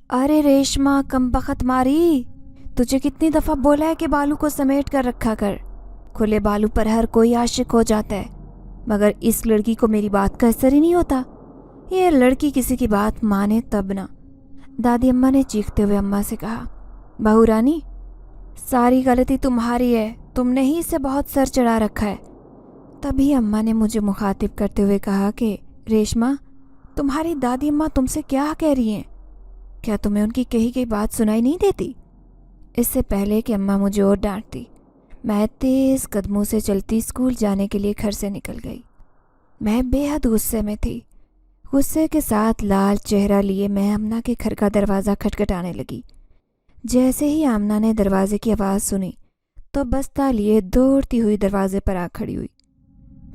ارے ریشما کمبخت ماری، تجھے کتنی دفعہ بولا ہے کہ بالوں کو سمیٹ کر رکھا کر۔ کھلے بالوں پر ہر کوئی عاشق ہو جاتا ہے، مگر اس لڑکی کو میری بات کا اثر ہی نہیں ہوتا۔ یہ لڑکی کسی کی بات مانے تب نہ۔ دادی اماں نے چیختے ہوئے اماں سے کہا، بہو رانی ساری غلطی تمہاری ہے، تم نے ہی اسے بہت سر چڑھا رکھا ہے۔ تبھی اماں نے مجھے مخاطب کرتے ہوئے کہا کہ ریشما، تمہاری دادی اماں تم سے کیا کہہ رہی ہیں؟ کیا تمہیں ان کی کہی گئی بات سنائی نہیں دیتی؟ اس سے پہلے کہ اماں مجھے اور ڈانٹتی، میں تیز قدموں سے چلتی اسکول جانے کے لیے گھر سے نکل گئی۔ میں بے حد غصے میں تھی۔ غصے کے ساتھ لال چہرہ لیے میں آمنہ کے گھر کا دروازہ کھٹکھٹانے لگی۔ جیسے ہی آمنہ نے دروازے کی آواز سنی تو بستہ لیے دوڑتی ہوئی دروازے پر آ کھڑی ہوئی۔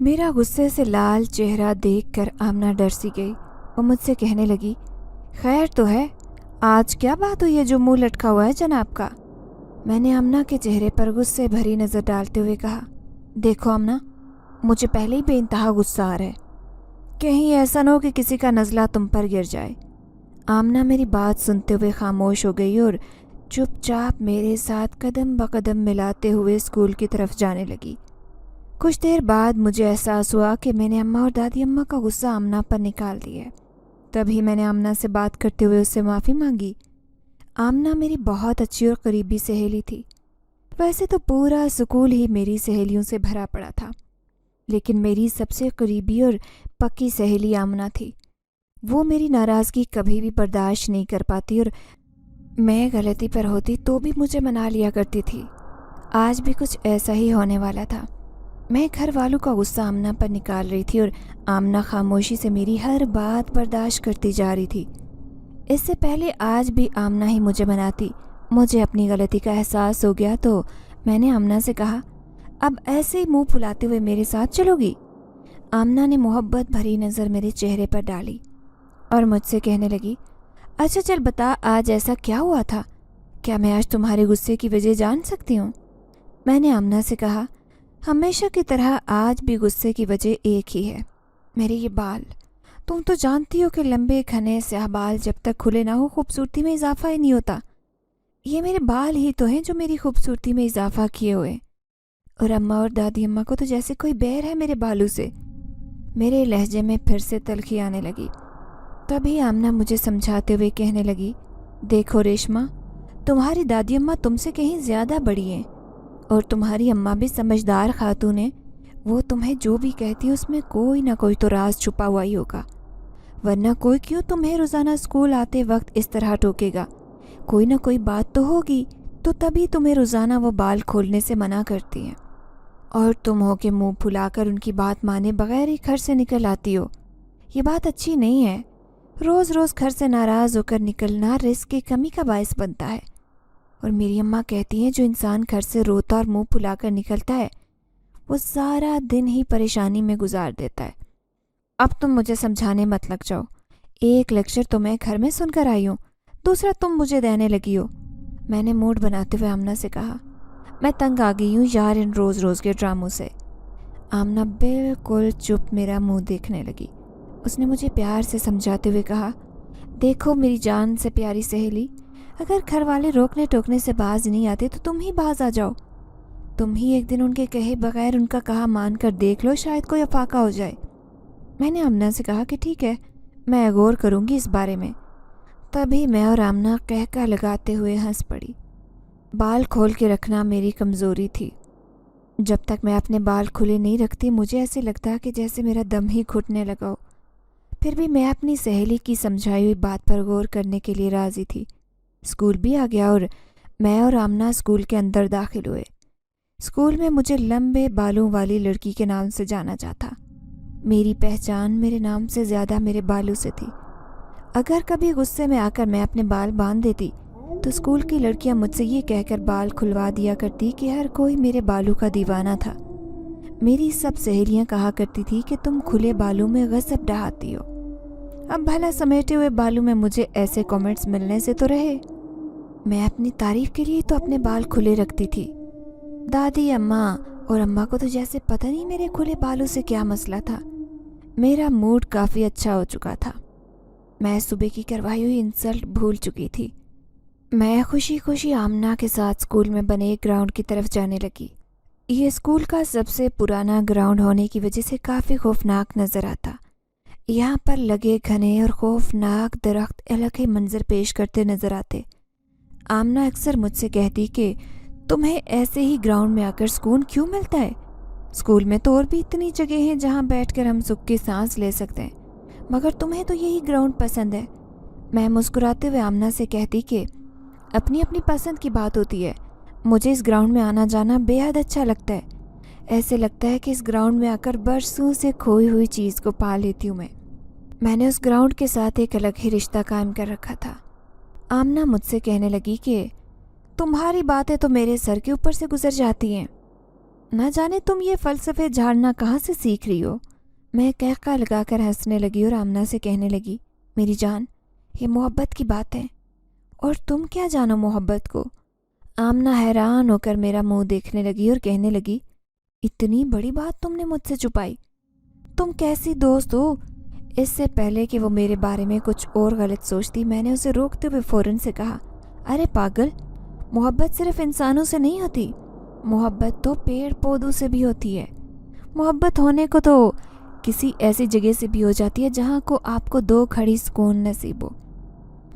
میرا غصے سے لال چہرہ دیکھ کر آمنہ ڈر سی گئی۔ وہ مجھ سے کہنے لگی، خیر تو ہے، آج کیا بات ہوئی ہے جو منہ لٹکا ہوا ہے جناب کا؟ میں نے آمنہ کے چہرے پر غصے بھری نظر ڈالتے ہوئے کہا، دیکھو آمنہ، مجھے پہلے ہی بے انتہا غصہ آ رہا ہے، کہیں ایسا نہ ہو کہ کسی کا نزلہ تم پر گر جائے۔ آمنہ میری بات سنتے ہوئے خاموش ہو گئی اور چپ چاپ میرے ساتھ قدم بقدم ملاتے ہوئے اسکول کی طرف جانے لگی۔ کچھ دیر بعد مجھے احساس ہوا کہ میں نے اماں اور دادی اماں کا غصہ آمنہ پر نکال دیا ہے۔ تبھی میں نے آمنہ سے بات کرتے ہوئے اس سے معافی مانگی۔ آمنہ میری بہت اچھی اور قریبی سہیلی تھی۔ ویسے تو پورا اسکول ہی میری سہیلیوں سے بھرا پڑا تھا، لیکن میری سب سے قریبی اور پکی سہیلی آمنہ تھی۔ وہ میری ناراضگی کبھی بھی برداشت نہیں کر پاتی اور میں غلطی پر ہوتی تو بھی مجھے منا لیا کرتی تھی۔ آج بھی کچھ ایسا ہی ہونے والا تھا۔ میں گھر والوں کا غصہ آمنہ پر نکال رہی تھی اور آمنہ خاموشی سے میری ہر بات برداشت کرتی جا رہی تھی۔ اس سے پہلے آج بھی آمنہ ہی مجھے مناتی۔ مجھے اپنی غلطی کا احساس ہو گیا تو میں نے آمنہ سے کہا، اب ایسے ہی منہ پھلاتے ہوئے میرے ساتھ چلو گی؟ آمنہ نے محبت بھری نظر میرے چہرے پر ڈالی اور مجھ سے کہنے لگی، اچھا چل بتا، آج ایسا کیا ہوا تھا؟ کیا میں آج تمہارے غصے کی وجہ جان سکتی ہوں؟ میں نے آمنہ سے کہا، ہمیشہ کی طرح آج بھی غصے کی وجہ ایک ہی ہے، میرے یہ بال۔ تم تو جانتی ہو کہ لمبے گھنے سیاہ بال جب تک کھلے نہ ہو خوبصورتی میں اضافہ ہی نہیں ہوتا۔ یہ میرے بال ہی تو ہیں جو میری خوبصورتی میں اضافہ کیے ہوئے، اور اماں اور دادی اماں کو تو جیسے کوئی بیر ہے میرے بالوں سے۔ میرے لہجے میں پھر سے تلخی آنے لگی۔ تبھی آمنہ مجھے سمجھاتے ہوئے کہنے لگی، دیکھو ریشما، تمہاری دادی اماں تم سے کہیں زیادہ بڑی ہیں اور تمہاری اماں بھی سمجھدار خاتون ہیں۔ وہ تمہیں جو بھی کہتی ہیں اس میں کوئی نہ کوئی تو راز چھپا ہوا ہی ہوگا، ورنہ کوئی کیوں تمہیں روزانہ اسکول آتے وقت اس طرح ٹوکے گا؟ کوئی نہ کوئی بات تو ہوگی، تو تبھی تمہیں روزانہ وہ بال کھولنے سے منع کرتی ہیں، اور تم ہو کہ منہ پھلا کر ان کی بات مانے بغیر ہی گھر سے نکل آتی ہو۔ یہ بات اچھی نہیں ہے۔ روز روز گھر سے ناراض ہو کر نکلنا رزق کی کمی کا باعث بنتا ہے، اور میری اماں کہتی ہیں جو انسان گھر سے روتا اور منہ پھلا کر نکلتا ہے وہ سارا دن ہی پریشانی میں گزار دیتا ہے۔ اب تم مجھے سمجھانے مت لگ جاؤ۔ ایک لیکچر تو میں گھر میں سن کر آئی ہوں، دوسرا تم مجھے دینے لگی ہو۔ میں نے موڈ بناتے ہوئے آمنہ سے کہا، میں تنگ آ گئی ہوں یار ان روز روز کے ڈراموں سے۔ آمنہ بالکل چپ میرا منہ دیکھنے لگی۔ اس نے مجھے پیار سے سمجھاتے ہوئے کہا، دیکھو میری جان سے پیاری سہیلی، اگر گھر والے روکنے ٹوکنے سے باز نہیں آتے تو تم ہی باز آ جاؤ۔ تم ہی ایک دن ان کے کہے بغیر ان کا کہا مان کر دیکھ لو، شاید کوئی افاقہ ہو جائے۔ میں نے آمنہ سے کہا کہ ٹھیک ہے، میں غور کروں گی اس بارے میں۔ تبھی میں اور آمنہ قہقہ لگاتے ہوئے ہنس پڑی۔ بال کھول کے رکھنا میری کمزوری تھی۔ جب تک میں اپنے بال کھلے نہیں رکھتی مجھے ایسے لگتا کہ جیسے میرا دم ہی گھٹنے لگا ہو۔ پھر بھی میں اپنی سہیلی کی سمجھائی ہوئی بات پر غور کرنے کے لیے راضی تھی۔ اسکول بھی آ گیا اور میں اور آمنہ اسکول کے اندر داخل ہوئے۔ اسکول میں مجھے لمبے بالوں والی لڑکی کے نام سے جانا جاتا۔ میری پہچان میرے نام سے زیادہ میرے بالوں سے تھی۔ اگر کبھی غصے میں آ کر میں اپنے بال باندھ دیتی تو اسکول کی لڑکیاں مجھ سے یہ کہہ کر بال کھلوا دیا کرتی کہ ہر کوئی میرے بالوں کا دیوانہ تھا۔ میری سب سہیلیاں کہا کرتی تھی کہ تم کھلے بالوں میں غضب ڈہاتی ہو۔ اب بھلا سمیٹے ہوئے بالوں میں مجھے ایسے کامنٹس ملنے سے تو رہے۔ میں اپنی تعریف کے لیے تو اپنے بال کھلے رکھتی تھی۔ دادی اماں اور اماں کو تو جیسے پتہ نہیں میرے کھلے بالوں سے کیا مسئلہ تھا۔ میرا موڈ کافی اچھا ہو چکا تھا۔ मैं सुबह की करवाई हुई इंसल्ट भूल चुकी थी। मैं खुशी खुशी आमना के साथ स्कूल में बने एक ग्राउंड की तरफ जाने लगी। ये स्कूल का सबसे पुराना ग्राउंड होने की वजह से काफ़ी खौफनाक नज़र आता। यहाँ पर लगे घने और खौफनाक दरख्त अलग ही मंजर पेश करते नज़र आते। आमना अक्सर मुझसे कहती कि तुम्हें ऐसे ही ग्राउंड में आकर सुकून क्यों मिलता है? स्कूल में तो और भी इतनी जगह हैं जहाँ बैठकर हम सुख की सांस ले सकते हैं, मगर तुम्हें तो यही ग्राउंड पसंद है। मैं मुस्कुराते हुए आमना से कहती कि अपनी अपनी पसंद की बात होती है। मुझे इस ग्राउंड में आना जाना बेहद अच्छा लगता है। ऐसे लगता है कि इस ग्राउंड में आकर बरसों से खोई हुई चीज़ को पा लेती हूँ। मैंने उस ग्राउंड के साथ एक अलग ही रिश्ता कायम कर रखा था। आमना मुझसे कहने लगी कि तुम्हारी बातें तो मेरे सर के ऊपर से गुजर जाती हैं। न जाने तुम ये फ़लसफ़े झाड़ना कहाँ से सीख रही हो। मैं कहका लगाकर हंसने लगी और आमना से कहने लगी, मेरी जान, ये मोहब्बत की बात है और तुम क्या जानो मोहब्बत को। आमना हैरान होकर मेरा मुंह देखने लगी और कहने लगी, इतनी बड़ी बात तुमने मुझसे छुपाई? तुम कैसी दोस्त हो? इससे पहले कि वो मेरे बारे में कुछ और गलत सोचती, मैंने उसे रोकते हुए फ़ौरन से कहा, अरे पागल, मोहब्बत सिर्फ इंसानों से नहीं होती, मोहब्बत तो पेड़ पौधों से भी होती है। मोहब्बत होने को तो किसी ऐसी जगह से भी हो जाती है जहाँ को आपको दो घड़ी सुकून नसीब हो।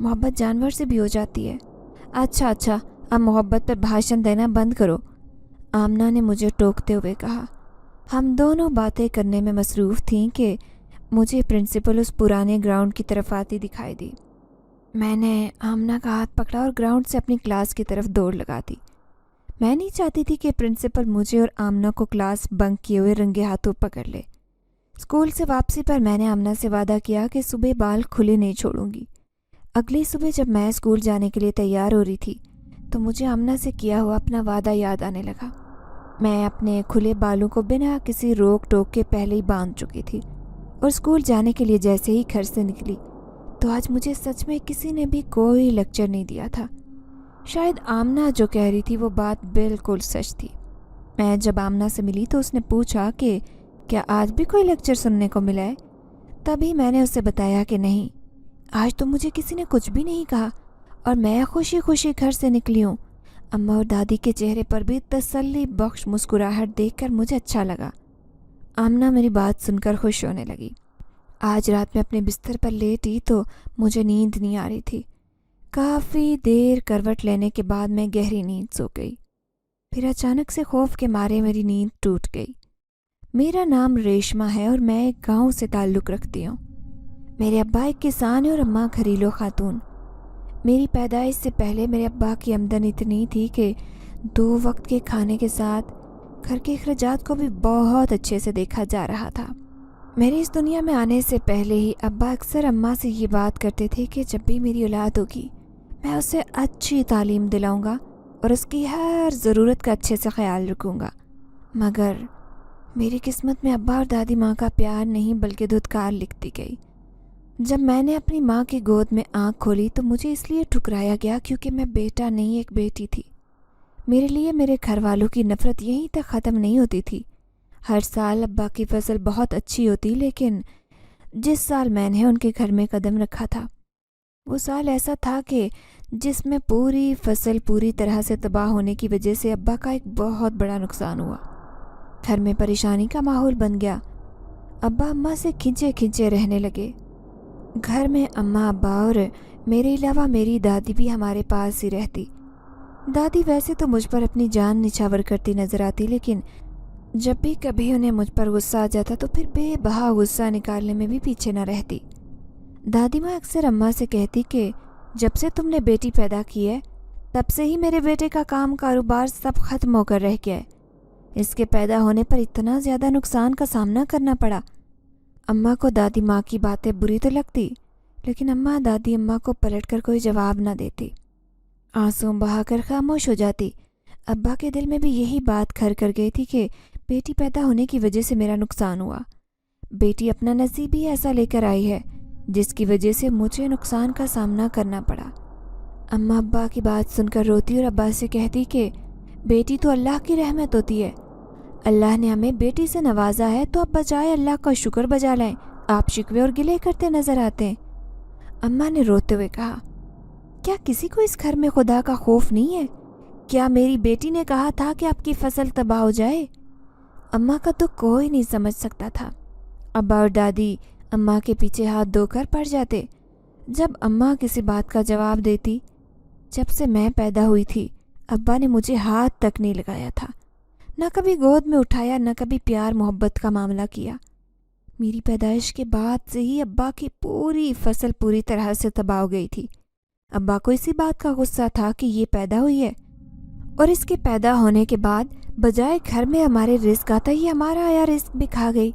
मोहब्बत जानवर से भी हो जाती है। अच्छा, अब मोहब्बत पर भाषण देना बंद करो, आमना ने मुझे टोकते हुए कहा। हम दोनों बातें करने में मसरूफ़ थीं कि मुझे प्रिंसिपल उस पुराने ग्राउंड की तरफ आती दिखाई दी। मैंने आमना का हाथ पकड़ा और ग्राउंड से अपनी क्लास की तरफ दौड़ लगा दी। मैं नहीं चाहती थी कि प्रिंसिपल मुझे और आमना को क्लास बंक किए हुए रंगे हाथों पकड़ ले। स्कूल से वापसी पर मैंने आमना से वादा किया कि सुबह बाल खुले नहीं छोड़ूंगी। अगली सुबह जब मैं स्कूल जाने के लिए तैयार हो रही थी तो मुझे आमना से किया हुआ अपना वादा याद आने लगा। मैं अपने खुले बालों को बिना किसी रोक टोक के पहले ही बांध चुकी थी और स्कूल जाने के लिए जैसे ही घर से निकली तो आज मुझे सच में किसी ने भी कोई लेक्चर नहीं दिया था। शायद आमना जो कह रही थी वो बात बिल्कुल सच थी। मैं जब आमना से मिली तो उसने पूछा कि क्या आज भी कोई लेक्चर सुनने को मिला है? तभी मैंने उसे बताया कि नहीं, आज तो मुझे किसी ने कुछ भी नहीं कहा और मैं खुशी खुशी घर से निकली हूँ। अम्मा और दादी के चेहरे पर भी तसल्ली बख्श मुस्कुराहट देखकर मुझे अच्छा लगा। आमना मेरी बात सुनकर खुश होने लगी। आज रात में अपने बिस्तर पर लेटी तो मुझे नींद नहीं आ रही थी। काफ़ी देर करवट लेने के बाद मैं गहरी नींद सो गई। फिर अचानक से खौफ के मारे मेरी नींद टूट गई। मेरा नाम रेशमा है और मैं एक गांव से ताल्लुक़ रखती हूँ। मेरे अब्बा एक किसान है और अम्मा घरेलू खातून। मेरी पैदाइश से पहले मेरे अब्बा की आमदनी इतनी थी कि 2 वक्त के खाने के साथ घर के अखराजात को भी बहुत अच्छे से देखा जा रहा था। मेरी इस दुनिया में आने से पहले ही अब्बा अक्सर अम्मा से ये बात करते थे कि जब भी मेरी औलाद होगी मैं उसे अच्छी तालीम दिलाऊंगा और उसकी हर ज़रूरत का अच्छे से ख्याल रखूंगा। मगर मेरी किस्मत में अब्बा और दादी माँ का प्यार नहीं बल्कि धुतकार लिखती गई। जब मैंने अपनी माँ की गोद में आँख खोली तो मुझे इसलिए ठुकराया गया क्योंकि मैं बेटा नहीं एक बेटी थी। मेरे लिए मेरे घर वालों की नफ़रत यहीं तक ख़त्म नहीं होती थी। हर साल अब्बा की फसल बहुत अच्छी होती, लेकिन जिस साल मैंने उनके घर में कदम रखा था वो साल ऐसा था कि जिसमें पूरी फसल पूरी तरह से तबाह होने की वजह से अब्बा का एक बहुत बड़ा नुकसान हुआ। घर में परेशानी का माहौल बन गया। अब्बा अम्मा से खिंचे खिंचे रहने लगे। घर में अम्मा अब्बा और मेरे अलावा मेरी दादी भी हमारे पास ही रहती। दादी वैसे तो मुझ पर अपनी जान निछावर करती नज़र आती, लेकिन जब भी कभी उन्हें मुझ पर गुस्सा आ जाता तो फिर बेबहा गुस्सा निकालने में भी पीछे न रहती। दादी माँ अक्सर अम्मा से कहती कि जब से तुमने बेटी पैदा की है तब से ही मेरे बेटे का काम कारोबार सब खत्म होकर रह गया है। इसके पैदा होने पर इतना ज़्यादा नुकसान का सामना करना पड़ा। अम्मा को दादी माँ की बातें बुरी तो लगती, लेकिन अम्मा दादी अम्मा को पलटकर कोई जवाब न देती, आंसू बहाकर खामोश हो जाती। अब्बा के दिल में भी यही बात घर कर गई थी कि बेटी पैदा होने की वजह से मेरा नुकसान हुआ। बेटी अपना नसीब ही ऐसा लेकर आई है जिसकी वजह से मुझे नुकसान का सामना करना पड़ा। अम्मा अब्बा की बात सुनकर रोती और अब्बा से कहती कि बेटी तो अल्लाह की रहमत होती है, अल्लाह ने हमें बेटी से नवाजा है तो अब बजाय अल्लाह का शुक्र बजा लाएं, आप शिकवे और गिले करते नजर आते हैं। अम्मा ने रोते हुए कहा, क्या किसी को इस घर में खुदा का खौफ नहीं है? क्या मेरी बेटी ने कहा था कि आपकी फसल तबाह हो जाए? अम्मा का तो कोई नहीं समझ सकता था। अब्बा और दादी अम्मा के पीछे हाथ धोकर पड़ जाते जब अम्मा किसी बात का जवाब देती। जब से मैं पैदा हुई थी अब्बा ने मुझे हाथ तक नहीं लगाया था, न कभी गोद में उठाया, न कभी प्यार मोहब्बत का मामला किया। मेरी पैदाइश के बाद से ही अब्बा की पूरी फसल पूरी तरह से तबाह हो गई थी। अब्बा को इसी बात का गुस्सा था कि ये पैदा हुई है और इसके पैदा होने के बाद बजाय घर में हमारे रिस्क आता ही हमारा आया रिस्क भी खा गई।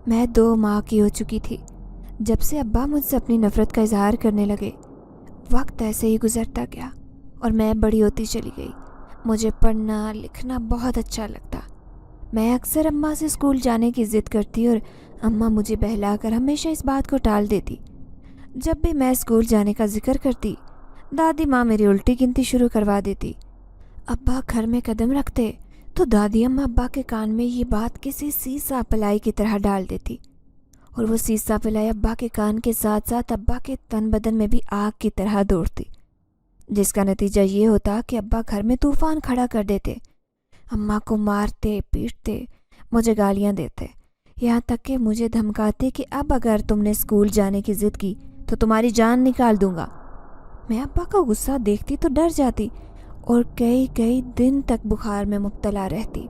मैं 2 माह की हो चुकी थी जब से अब्बा मुझसे अपनी नफ़रत का इजहार करने लगे। वक्त ऐसे ही गुजरता गया और मैं बड़ी होती चली गई। मुझे पढ़ना लिखना बहुत अच्छा लगता। मैं अक्सर अम्मा से स्कूल जाने की ज़िद करती और अम्मा मुझे बहलाकर हमेशा इस बात को टाल देती। जब भी मैं स्कूल जाने का जिक्र करती दादी माँ मेरी उल्टी गिनती शुरू करवा देती। अब्बा घर में कदम रखते तो दादी अम्मा अब्बा के कान में ये बात किसी सीसा पलाई की तरह डाल देती और वो सीसा पलाई अब्बा के कान के साथ साथ अब्बा के तन बदन में भी आग की तरह दौड़ती, जिसका नतीजा ये होता कि अब्बा घर में तूफान खड़ा कर देते। अम्मा को मारते पीटते, मुझे गालियाँ देते, यहाँ तक कि मुझे धमकाते कि अब अगर तुमने स्कूल जाने की ज़िद की तो तुम्हारी जान निकाल दूंगा। मैं अब्बा का गुस्सा देखती तो डर जाती और कई कई दिन तक बुखार में मुब्तला रहती।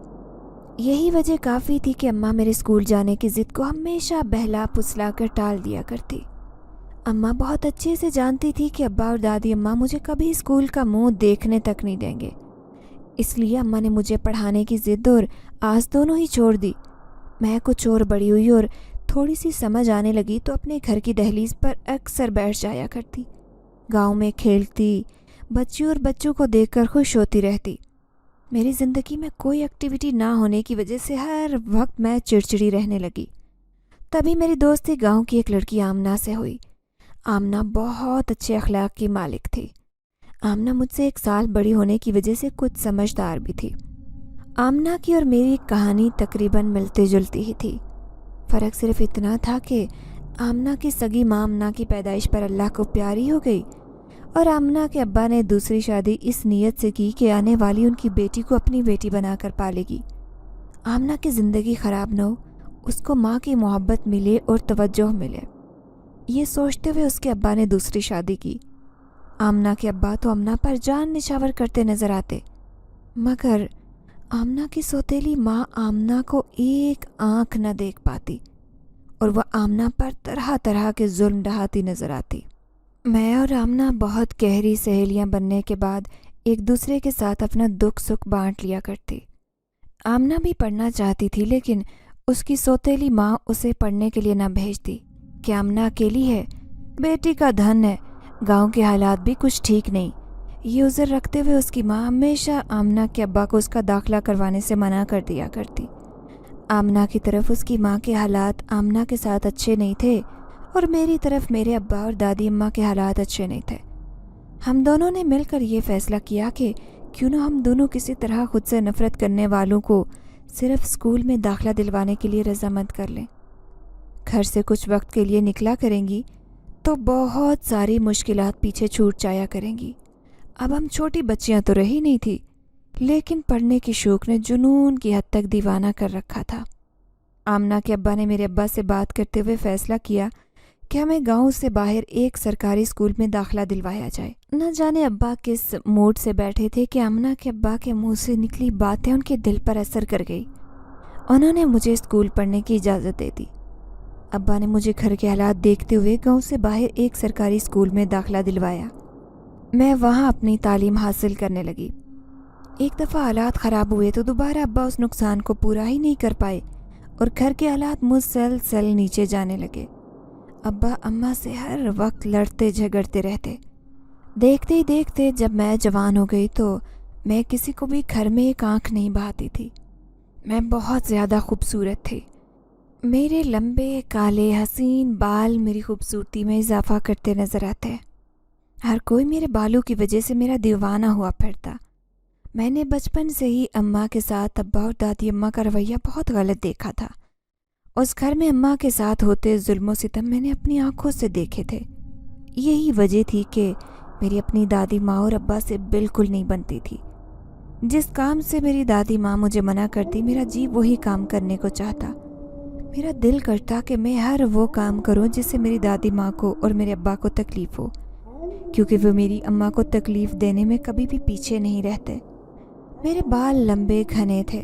यही वजह काफ़ी थी कि अम्मा मेरे स्कूल जाने की ज़िद को हमेशा बहला फुसला कर टाल दिया करती। अम्मा बहुत अच्छे से जानती थी कि अब्बा और दादी अम्मा मुझे कभी स्कूल का मुंह देखने तक नहीं देंगे, इसलिए अम्मा ने मुझे पढ़ाने की ज़िद और आस दोनों ही छोड़ दी। मैं कुछ और बड़ी हुई और थोड़ी सी समझ आने लगी तो अपने घर की दहलीज पर अक्सर बैठ जाया करती। गांव में खेलती, बच्चियों और बच्चों को देखकर खुश होती रहती। मेरी ज़िंदगी में कोई एक्टिविटी ना होने की वजह से हर वक्त मैं चिड़चिड़ी रहने लगी। तभी मेरी दोस्ती गांव की एक लड़की आमना से हुई। आमना बहुत अच्छे अखलाक की मालिक थी। आमना मुझसे 1 साल बड़ी होने की वजह से कुछ समझदार भी थी। आमना की और मेरी कहानी तकरीबन मिलती जुलती ही थी। फ़र्क सिर्फ इतना था कि आमना की सगी माँ आमना की पैदाइश पर अल्लाह को प्यारी हो गई और आमना के अब्बा ने दूसरी शादी इस नीयत से की कि आने वाली उनकी बेटी को अपनी बेटी बनाकर पालेगी। आमना की ज़िंदगी ख़राब न हो, उसको माँ की मोहब्बत मिले और तवज्जो मिले, ये सोचते हुए उसके अब्बा ने दूसरी शादी की। आमना के अब्बा तो आमना पर जान निछावर करते नज़र आते, मगर आमना की सौतेली माँ आमना को एक आँख न देख पाती और वह आमना पर तरह तरह के जुल्म ढहाती नज़र आती। मैं और आमना बहुत गहरी सहेलियां बनने के बाद एक दूसरे के साथ अपना दुख सुख बांट लिया करती। आमना भी पढ़ना चाहती थी लेकिन उसकी सौतेली माँ उसे पढ़ने के लिए न भेजती कि आमना अकेली है, बेटी का धन है, गांव के हालात भी कुछ ठीक नहीं। ये उज़र रखते हुए उसकी माँ हमेशा आमना के अब्बा को उसका दाखिला करवाने से मना कर दिया करती। आमना की तरफ उसकी माँ के हालात आमना के साथ अच्छे नहीं थे और मेरी तरफ मेरे अब्बा और दादी अम्मा के हालात अच्छे नहीं थे। हम दोनों ने मिलकर ये फ़ैसला किया कि क्यों ना हम दोनों किसी तरह खुद से नफ़रत करने वालों को सिर्फ स्कूल में दाखिला दिलवाने के लिए रजामंद कर लें। घर से कुछ वक्त के लिए निकला करेंगी तो बहुत सारी मुश्किलात पीछे छूट जाया करेंगी। अब हम छोटी बच्चियां तो रही नहीं थी, लेकिन पढ़ने की शौक ने जुनून की हद तक दीवाना कर रखा था। आमना के अब्बा ने मेरे अब्बा से बात करते हुए फ़ैसला किया कि हमें गांव से बाहर एक सरकारी स्कूल में दाखिला दिलवाया जाए। न जाने अब्बा किस मूड से बैठे थे कि आमना के अब्बा के मुंह से निकली बातें उनके दिल पर असर कर गई। उन्होंने मुझे स्कूल पढ़ने की इजाज़त दे दी। अब्बा ने मुझे घर के हालात देखते हुए गांव से बाहर एक सरकारी स्कूल में दाखिला दिलवाया। मैं वहां अपनी तालीम हासिल करने लगी। एक दफ़ा हालात ख़राब हुए तो दोबारा अब्बा उस नुकसान को पूरा ही नहीं कर पाए और घर के हालात मुसलसल नीचे जाने लगे। अब्बा अम्मा से हर वक्त लड़ते झगड़ते रहते। देखते ही देखते जब मैं जवान हो गई तो मैं किसी को भी घर में एक आँख नहीं बहाती थी। मैं बहुत ज़्यादा खूबसूरत थी। मेरे लंबे काले हसीन बाल मेरी खूबसूरती में इजाफा करते नज़र आते। हर कोई मेरे बालों की वजह से मेरा दीवाना हुआ फिरता। मैंने बचपन से ही अम्मा के साथ अब्बा और दादी अम्मा का रवैया बहुत गलत देखा था। उस घर में अम्मा के साथ होते जुल्म सितम मैंने अपनी आंखों से देखे थे। यही वजह थी कि मेरी अपनी दादी माँ और अब्बा से बिल्कुल नहीं बनती थी। जिस काम से मेरी दादी माँ मुझे मना करती, मेरा जी वही काम करने को चाहता। मेरा दिल करता कि मैं हर वो काम करूं जिससे मेरी दादी माँ को और मेरे अब्बा को तकलीफ़ हो, क्योंकि वो मेरी अम्मा को तकलीफ़ देने में कभी भी पीछे नहीं रहते। मेरे बाल लंबे घने थे,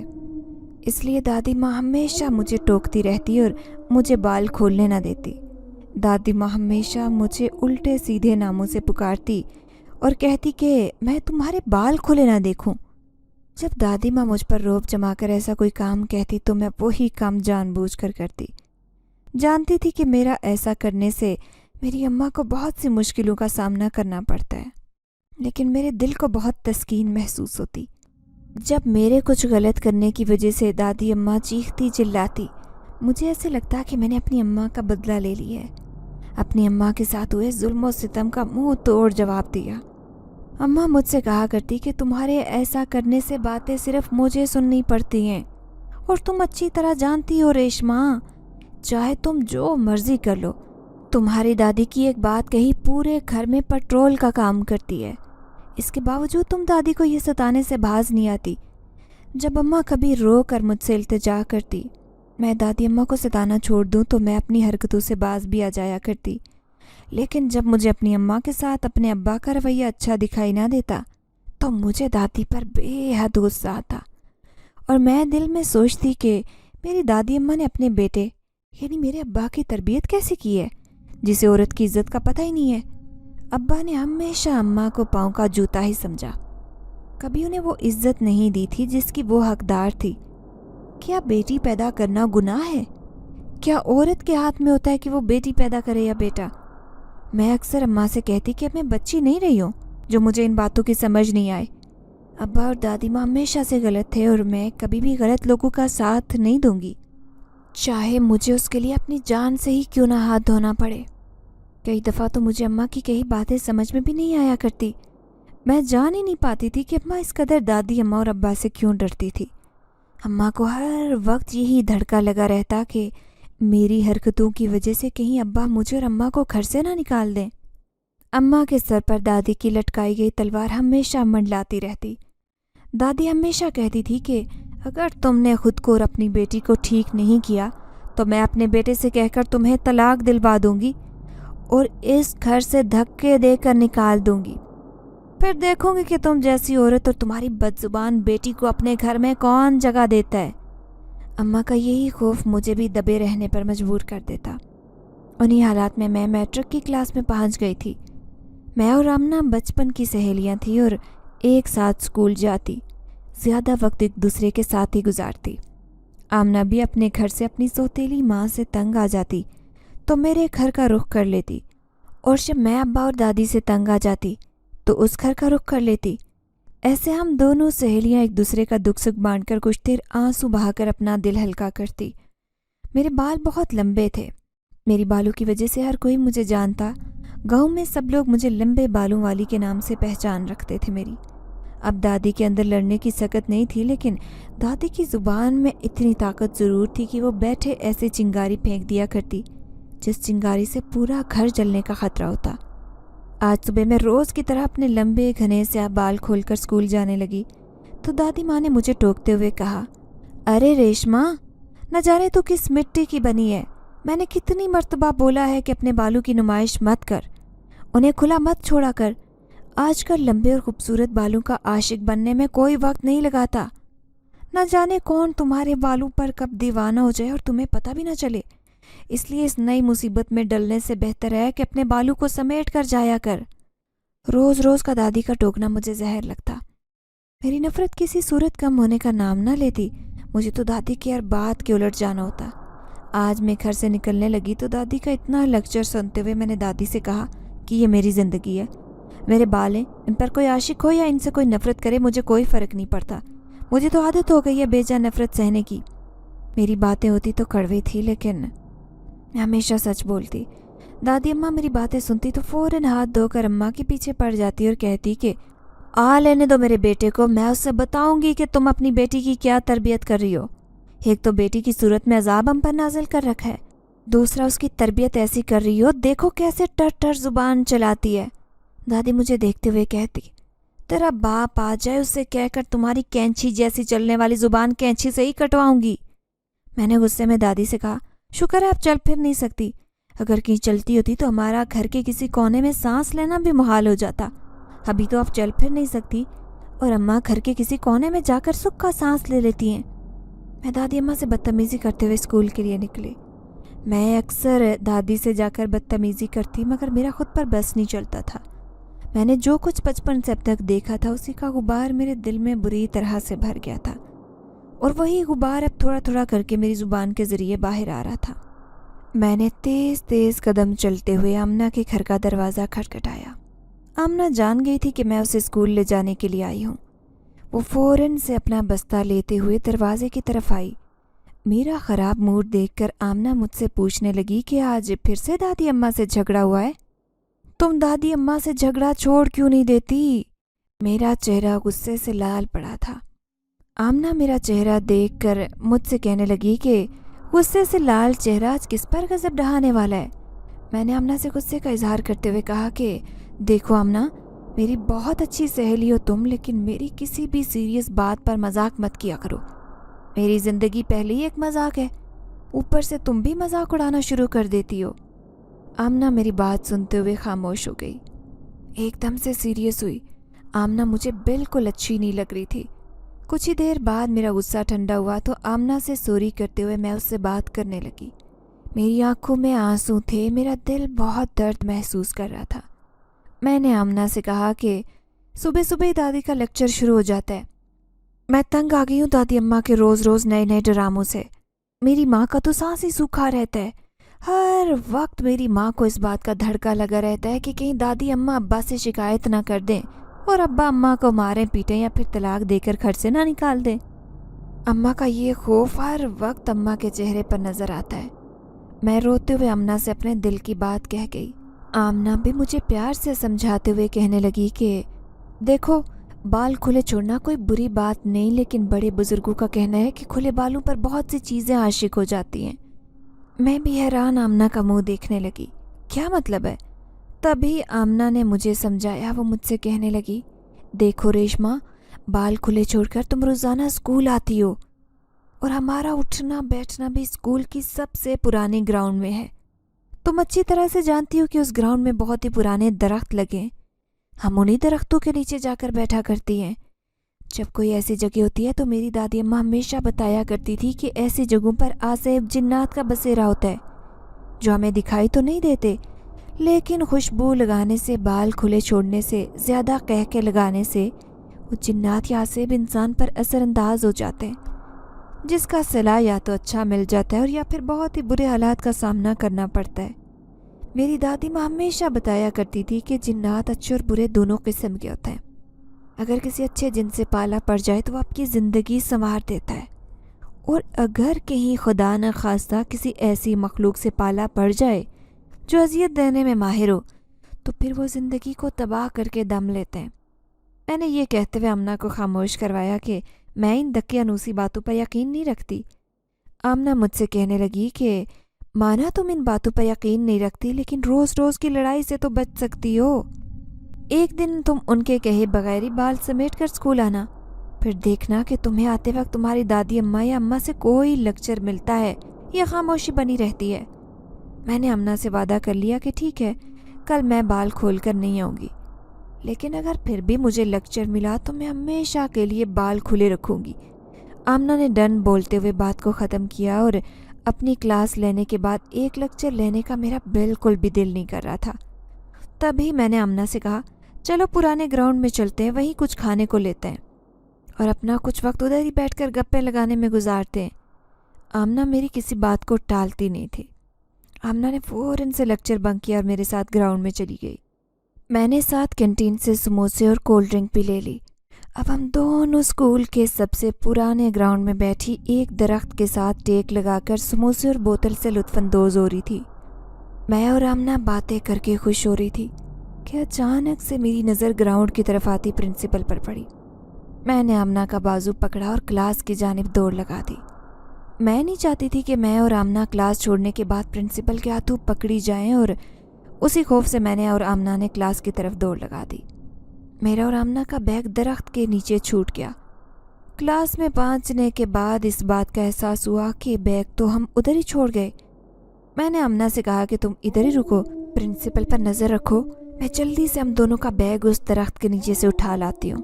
इसलिए दादी माँ हमेशा मुझे टोकती रहती और मुझे बाल खोलने ना देती। दादी माँ हमेशा मुझे उल्टे सीधे नामों से पुकारती और कहती कि मैं तुम्हारे बाल खुले ना देखूं। जब दादी माँ मुझ पर रौब जमाकर ऐसा कोई काम कहती तो मैं वही काम जानबूझकर करती। जानती थी कि मेरा ऐसा करने से मेरी अम्मा को बहुत सी मुश्किलों का सामना करना पड़ता है, लेकिन मेरे दिल को बहुत तस्कीन महसूस होती जब मेरे कुछ गलत करने की वजह से दादी अम्मा चीखती चिल्लाती। मुझे ऐसे लगता कि मैंने अपनी अम्मा का बदला ले लिया है, अपनी अम्मा के साथ हुए जुल्म और सितम का मुंह तोड़ जवाब दिया। अम्मा मुझसे कहा करती कि तुम्हारे ऐसा करने से बातें सिर्फ मुझे सुननी पड़ती हैं, और तुम अच्छी तरह जानती हो रेशमा, चाहे तुम जो मर्जी कर लो, तुम्हारी दादी की एक बात कही पूरे घर में पेट्रोल का काम करती है। इसके बावजूद तुम दादी को ये सताने से बाज नहीं आती। जब अम्मा कभी रो कर मुझसे इल्तिजा करती, मैं दादी अम्मा को सताना छोड़ दूं तो मैं अपनी हरकतों से बाज भी आ जाया करती। लेकिन जब मुझे अपनी अम्मा के साथ अपने अब्बा का रवैया अच्छा दिखाई ना देता तो मुझे दादी पर बेहद गुस्सा आता, और मैं दिल में सोचती कि मेरी दादी अम्मा ने अपने बेटे यानी मेरे अब्बा की तरबियत कैसे की है, जिसे औरत की इज्जत का पता ही नहीं है। अब्बा ने हमेशा अम्मा को पाँव का जूता ही समझा, कभी उन्हें वो इज्जत नहीं दी थी जिसकी वो हकदार थी। क्या बेटी पैदा करना गुनाह है? क्या औरत के हाथ में होता है कि वो बेटी पैदा करे या बेटा? मैं अक्सर अम्मा से कहती कि मैं बच्ची नहीं रही हूँ जो मुझे इन बातों की समझ नहीं आए। अब्बा और दादी माँ हमेशा से गलत थे और मैं कभी भी गलत लोगों का साथ नहीं दूंगी, चाहे मुझे उसके लिए अपनी जान से ही क्यों ना हाथ धोना पड़े। कई दफ़ा तो मुझे अम्मा की कई बातें समझ में भी नहीं आया करती। मैं जान ही नहीं पाती थी कि अम्मा इस कदर दादी अम्मा और अब्बा से क्यों डरती थी। अम्मा को हर वक्त यही धड़का लगा रहता कि मेरी हरकतों की वजह से कहीं अब्बा मुझे और अम्मा को घर से ना निकाल दें। अम्मा के सर पर दादी की लटकाई गई तलवार हमेशा मंडलाती रहती। दादी हमेशा कहती थी कि अगर तुमने खुद को और अपनी बेटी को ठीक नहीं किया तो मैं अपने बेटे से कहकर तुम्हें तलाक दिलवा दूंगी और इस घर से धक्के देकर निकाल दूंगी। फिर देखूंगी कि तुम जैसी औरत और तुम्हारी बदजुबान बेटी को अपने घर में कौन जगह देता है। अम्मा का यही खौफ मुझे भी दबे रहने पर मजबूर कर देता। उन्हीं हालात में मैं मैट्रिक की क्लास में पहुंच गई थी। मैं और आमना बचपन की सहेलियां थी और एक साथ स्कूल जाती, ज़्यादा वक्त एक दूसरे के साथ ही गुजारती। आमना भी अपने घर से अपनी सौतेली माँ से तंग आ जाती तो मेरे घर का रुख कर लेती, और जब मैं अब्बा और दादी से तंग आ जाती तो उस घर का रुख कर लेती। ऐसे हम दोनों सहेलियां एक दूसरे का दुख सुख बांटकर कुछ देर आंसू बहाकर अपना दिल हल्का करती। मेरे बाल बहुत लंबे थे, मेरी बालों की वजह से हर कोई मुझे जानता। गांव में सब लोग मुझे लंबे बालों वाली के नाम से पहचान रखते थे मेरी। अब दादी के अंदर लड़ने की सकत नहीं थी, लेकिन दादी की ज़ुबान में इतनी ताकत ज़रूर थी कि वो बैठे ऐसे चिंगारी फेंक दिया करती जिस चिंगारी से पूरा घर जलने का खतरा होता। आज सुबह मैं रोज़ की तरह अपने लंबे घने से बाल खोलकर स्कूल जाने लगी तो दादी माँ ने मुझे टोकते हुए कहा, अरे रेशमा, न जाने तू किस मिट्टी की बनी है। मैंने कितनी मर्तबा बोला है कि अपने बालों की नुमाइश मत कर, उन्हें खुला मत छोड़ा कर। आजकल लंबे और खूबसूरत बालों का आशिक बनने में कोई वक्त नहीं लगाता। न जाने कौन तुम्हारे बालों पर कब दीवाना हो जाए और तुम्हें पता भी न चले। इसलिए इस नई मुसीबत में डलने से बेहतर है कि अपने बालों को समेट कर जाया कर। रोज़ रोज़ का दादी का टोकना मुझे जहर लगता। मेरी नफ़रत किसी सूरत कम होने का नाम ना लेती। मुझे तो दादी की हर बात के उलट जाना होता। आज मैं घर से निकलने लगी तो दादी का इतना लेक्चर सुनते हुए मैंने दादी से कहा कि ये मेरी ज़िंदगी है, मेरे बाल हैं, इन पर कोई आशिक हो या इनसे कोई नफ़रत करे मुझे कोई फ़र्क नहीं पड़ता। मुझे तो आदत हो गई है बेजा नफ़रत सहने की। मेरी बातें होती तो कड़वी थी, लेकिन मैं हमेशा सच बोलती। दादी अम्मा मेरी बातें सुनती तो फ़ौरन हाथ धोकर अम्मा के पीछे पड़ जाती और कहती कि आ लेने दो मेरे बेटे को, मैं उससे बताऊंगी कि तुम अपनी बेटी की क्या तरबियत कर रही हो। एक तो बेटी की सूरत में अजाब हम पर नाजिल कर रखा है, दूसरा उसकी तरबियत ऐसी कर रही हो, देखो कैसे टर टर जुबान चलाती है। दादी मुझे देखते हुए कहती, तेरा बाप आ जाए उससे कहकर तुम्हारी कैंची जैसी चलने वाली जुबान कैंची से ही कटवाऊंगी। मैंने गुस्से में दादी से कहा, शुक्र है आप चल फिर नहीं सकती, अगर कहीं चलती होती तो हमारा घर के किसी कोने में सांस लेना भी मुहाल हो जाता। अभी तो आप चल फिर नहीं सकती और अम्मा घर के किसी कोने में जाकर सुख का सांस ले लेती हैं। मैं दादी अम्मा से बदतमीज़ी करते हुए स्कूल के लिए निकली। मैं अक्सर दादी से जाकर बदतमीज़ी करती, मगर मेरा खुद पर बस नहीं चलता था। मैंने जो कुछ बचपन से अब तक देखा था उसी का गुबार मेरे दिल में बुरी तरह से भर गया था, और वही गुबार अब थोड़ा थोड़ा करके मेरी ज़ुबान के ज़रिए बाहर आ रहा था। मैंने तेज़ तेज़ कदम चलते हुए आमना के घर का दरवाज़ा खटखटाया। आमना जान गई थी कि मैं उसे स्कूल ले जाने के लिए आई हूँ। वो फ़ौरन से अपना बस्ता लेते हुए दरवाजे की तरफ आई। मेरा ख़राब मूड देखकर आमना मुझसे पूछने लगी कि आज फिर से दादी अम्मा से झगड़ा हुआ है? तुम दादी अम्मा से झगड़ा छोड़ क्यों नहीं देती? मेरा चेहरा गुस्से से लाल पड़ा था। आमना मेरा चेहरा देखकर मुझसे कहने लगी कि गुस्से से लाल चेहरा आज किस पर गज़ब ढहाने वाला है? मैंने आमना से गुस्से का इजहार करते हुए कहा कि देखो आमना, मेरी बहुत अच्छी सहेली हो तुम, लेकिन मेरी किसी भी सीरियस बात पर मजाक मत किया करो। मेरी ज़िंदगी पहले ही एक मजाक है, ऊपर से तुम भी मजाक उड़ाना शुरू कर देती हो। आमना मेरी बात सुनते हुए खामोश हो गई, एकदम से सीरियस हुई। आमना मुझे बिल्कुल अच्छी नहीं लग रही थी। कुछ ही देर बाद मेरा गुस्सा ठंडा हुआ तो आमना से सॉरी करते हुए मैं उससे बात करने लगी। मेरी आंखों में आंसू थे, मेरा दिल बहुत दर्द महसूस कर रहा था। मैंने आमना से कहा कि सुबह सुबह ही दादी का लेक्चर शुरू हो जाता है। मैं तंग आ गई हूँ दादी अम्मा के रोज़ रोज़ नए नए ड्रामों से। मेरी माँ का तो सांस ही सूखा रहता है। हर वक्त मेरी माँ को इस बात का धड़का लगा रहता है कि कहीं दादी अम्मा अब्बा से शिकायत ना कर दें और अब्बा अम्मा को मारें पीटें या फिर तलाक देकर घर से ना निकाल दें। अम्मा का ये खौफ हर वक्त अम्मा के चेहरे पर नज़र आता है। मैं रोते हुए आमना से अपने दिल की बात कह गई। आमना भी मुझे प्यार से समझाते हुए कहने लगी कि देखो, बाल खुले छोड़ना कोई बुरी बात नहीं, लेकिन बड़े बुजुर्गों का कहना है कि खुले बालों पर बहुत सी चीज़ें आशिक हो जाती हैं। मैं भी हैरान आमना का मुंह देखने लगी, क्या मतलब है? तभी आमना ने मुझे समझाया। वो मुझसे कहने लगी, देखो रेशमा, बाल खुले छोड़कर तुम रोज़ाना स्कूल आती हो और हमारा उठना बैठना भी स्कूल की सबसे पुरानी ग्राउंड में है। तुम अच्छी तरह से जानती हो कि उस ग्राउंड में बहुत ही पुराने दरख्त लगे। हम उन्हीं दरख्तों के नीचे जाकर बैठा करती हैं। जब कोई ऐसी जगह होती है तो मेरी दादी अम्मा हमेशा बताया करती थी कि ऐसी जगहों पर आसेब जिन्नात का बसेरा होता है, जो हमें दिखाई तो नहीं देते, लेकिन खुशबू लगाने से, बाल खुले छोड़ने से, ज़्यादा कह के लगाने से वो जिन्नात या आसेब इंसान पर असरअंदाज हो जाते हैं, जिसका सिला या तो अच्छा मिल जाता है और या फिर बहुत ही बुरे हालात का सामना करना पड़ता है। मेरी दादी माँ हमेशा बताया करती थी कि जिन्नात अच्छे और बुरे दोनों किस्म के होते हैं। अगर किसी अच्छे जिन से पाला पड़ जाए तो वो आपकी ज़िंदगी संवार देता है, और अगर कहीं खुदा न खास्ता किसी ऐसी मखलूक से पाला पड़ जाए जो अजियत देने में माहिर हो, तो फिर वो ज़िंदगी को तबाह करके दम लेते हैं। मैंने ये कहते हुए आमना को खामोश करवाया कि मैं इन दकियानूसी बातों पर यकीन नहीं रखती। आमना मुझसे कहने लगी कि माना तुम इन बातों पर यकीन नहीं रखती, लेकिन रोज़ रोज़ की लड़ाई से तो बच सकती हो। एक दिन तुम उनके कहे बगैर ही बाल समेट कर स्कूल आना, फिर देखना कि तुम्हें आते वक्त तुम्हारी दादी अम्मा या अम्मा से कोई लेक्चर मिलता है या खामोशी बनी रहती है। मैंने अम्ना से वादा कर लिया कि ठीक है, कल मैं बाल खोल कर नहीं आऊँगी, लेकिन अगर फिर भी मुझे लेक्चर मिला तो मैं हमेशा के लिए बाल खुले रखूँगी। आमना ने डन बोलते हुए बात को ख़त्म किया और अपनी क्लास लेने के बाद एक लेक्चर लेने का मेरा बिल्कुल भी दिल नहीं कर रहा था। तभी मैंने आमना से कहा, चलो पुराने ग्राउंड में चलते हैं, वहीं कुछ खाने को लेते हैं और अपना कुछ वक्त उधर ही बैठकर गप्पे लगाने में गुजारते हैं। आमना मेरी किसी बात को टालती नहीं थी। आमना ने फ़ौरन से लेक्चर बंक किया और मेरे साथ ग्राउंड में चली गई। मैंने साथ कैंटीन से समोसे और कोल्ड ड्रिंक भी ले ली। अब हम दोनों स्कूल के सबसे पुराने ग्राउंड में बैठी एक दरख्त के साथ टेक लगाकर समोसे और बोतल से लुत्फ़अंदोज़ हो रही थी। मैं और आमना बातें करके खुश हो रही थी कि अचानक से मेरी नज़र ग्राउंड की तरफ आती प्रिंसिपल पर पड़ी। मैंने आमना का बाजू पकड़ा और क्लास की जानिब दौड़ लगा दी। میں نہیں چاہتی تھی کہ میں اور آمنہ کلاس چھوڑنے کے بعد پرنسپل کے ہاتھوں پکڑی جائیں، اور اسی خوف سے میں نے اور آمنہ نے کلاس کی طرف دوڑ لگا دی۔ میرا اور آمنہ کا بیگ درخت کے نیچے چھوٹ گیا۔ کلاس میں پہنچنے کے بعد اس بات کا احساس ہوا کہ بیگ تو ہم ادھر ہی چھوڑ گئے۔ میں نے آمنہ سے کہا کہ تم ادھر ہی رکو، پرنسپل پر نظر رکھو، میں جلدی سے ہم دونوں کا بیگ اس درخت کے نیچے سے اٹھا لاتی ہوں۔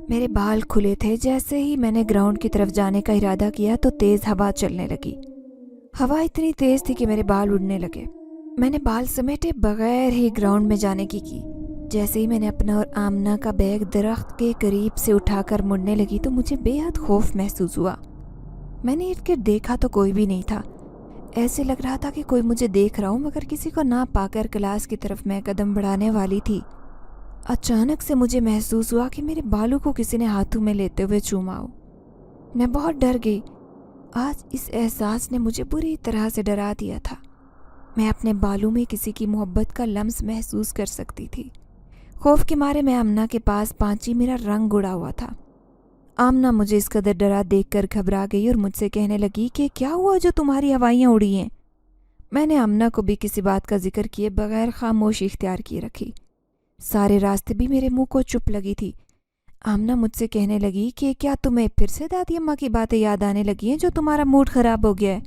میرے بال کھلے تھے۔ جیسے ہی میں نے گراؤنڈ کی طرف جانے کا ارادہ کیا تو تیز ہوا چلنے لگی۔ ہوا اتنی تیز تھی کہ میرے بال اڑنے لگے۔ میں نے بال سمیٹے بغیر ہی گراؤنڈ میں جانے کی جیسے ہی میں نے اپنا اور آمنہ کا بیگ درخت کے قریب سے اٹھا کر مڑنے لگی تو مجھے بے حد خوف محسوس ہوا۔ میں نے ارد گرد دیکھا تو کوئی بھی نہیں تھا۔ ایسے لگ رہا تھا کہ کوئی مجھے دیکھ رہا ہوں، مگر کسی کو نہ پا کر کلاس کی طرف میں قدم بڑھانے والی تھی۔ اچانک سے مجھے محسوس ہوا کہ میرے بالوں کو کسی نے ہاتھوں میں لیتے ہوئے چوما ہو۔ میں بہت ڈر گئی۔ آج اس احساس نے مجھے بری طرح سے ڈرا دیا تھا۔ میں اپنے بالوں میں کسی کی محبت کا لمس محسوس کر سکتی تھی۔ خوف کے مارے میں آمنہ کے پاس پہنچی، میرا رنگ اڑا ہوا تھا۔ آمنہ مجھے اس قدر ڈرا دیکھ کر گھبرا گئی اور مجھ سے کہنے لگی کہ کیا ہوا جو تمہاری ہوائیاں اڑی ہیں؟ میں نے آمنہ کو بھی کسی بات کا ذکر کیے بغیر خاموشی اختیار کی رکھی۔ سارے راستے بھی میرے منہ کو چپ لگی تھی۔ آمنہ مجھ سے کہنے لگی کہ کیا تمہیں پھر سے دادی اماں کی باتیں یاد آنے لگی ہیں جو تمہارا موڈ خراب ہو گیا ہے؟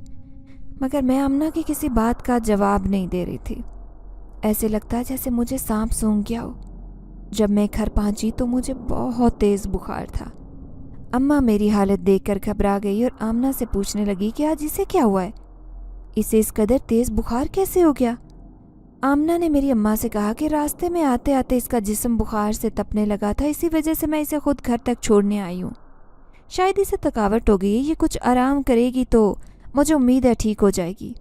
مگر میں آمنہ کی کسی بات کا جواب نہیں دے رہی تھی۔ ایسے لگتا جیسے مجھے سانپ سونگھ گیا ہو۔ جب میں گھر پہنچی تو مجھے بہت تیز بخار تھا۔ اماں میری حالت دیکھ کر گھبرا گئی اور آمنہ سے پوچھنے لگی کہ آج اسے کیا ہوا ہے؟ اسے اس قدر تیز بخار کیسے ہو گیا؟ آمنہ نے میری اماں سے کہا کہ راستے میں آتے آتے اس کا جسم بخار سے تپنے لگا تھا، اسی وجہ سے میں اسے خود گھر تک چھوڑنے آئی ہوں۔ شاید اسے تھکاوٹ ہو گئی، یہ کچھ آرام کرے گی تو مجھے امید ہے ٹھیک ہو جائے گی۔